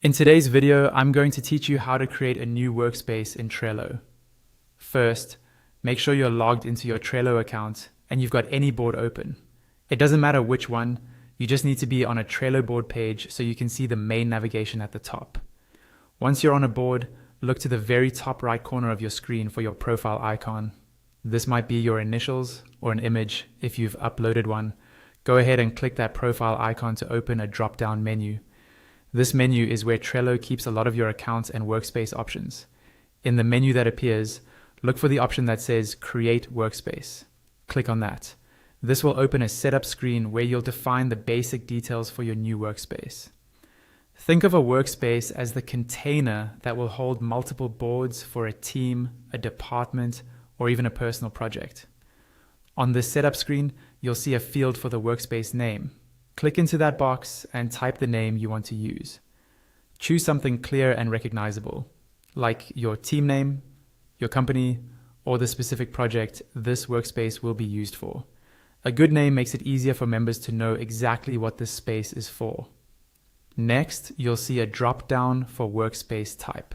In today's video, I'm going to teach you how to create a new workspace in Trello. First, make sure you're logged into your Trello account and you've got any board open. It doesn't matter which one, you just need to be on a Trello board page so you can see the main navigation at the top. Once you're on a board, look to the very top right corner of your screen for your profile icon. This might be your initials or an image if you've uploaded one. Go ahead and click that profile icon to open a drop-down menu. This menu is where Trello keeps a lot of your accounts and workspace options. In the menu that appears, look for the option that says Create Workspace. Click on that. This will open a setup screen where you'll define the basic details for your new workspace. Think of a workspace as the container that will hold multiple boards for a team, a department, or even a personal project. On this setup screen, you'll see a field for the workspace name. Click into that box and type the name you want to use. Choose something clear and recognizable, like your team name, your company, or the specific project this workspace will be used for. A good name makes it easier for members to know exactly what this space is for. Next, you'll see a drop-down for workspace type.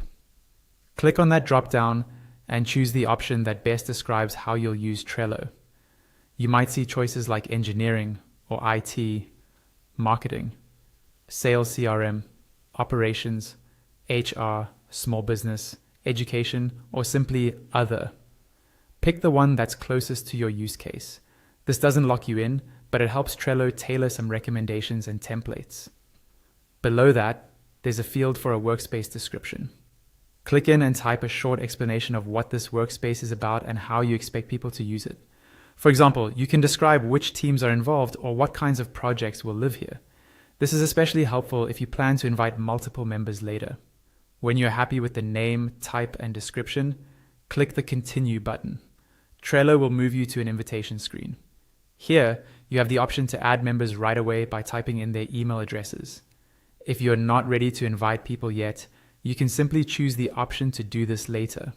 Click on that drop-down and choose the option that best describes how you'll use Trello. You might see choices like engineering or IT, marketing, sales CRM, operations, HR, small business, education, or simply other. Pick the one that's closest to your use case. This doesn't lock you in, but it helps Trello tailor some recommendations and templates. Below that, there's a field for a workspace description. Click in and type a short explanation of what this workspace is about and how you expect people to use it. For example, you can describe which teams are involved or what kinds of projects will live here. This is especially helpful if you plan to invite multiple members later. When you're happy with the name, type, and description, click the Continue button. Trello will move you to an invitation screen. Here, you have the option to add members right away by typing in their email addresses. If you're not ready to invite people yet, you can simply choose the option to do this later.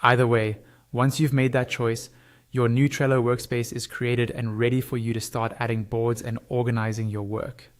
Either way, once you've made that choice, your new Trello workspace is created and ready for you to start adding boards and organizing your work.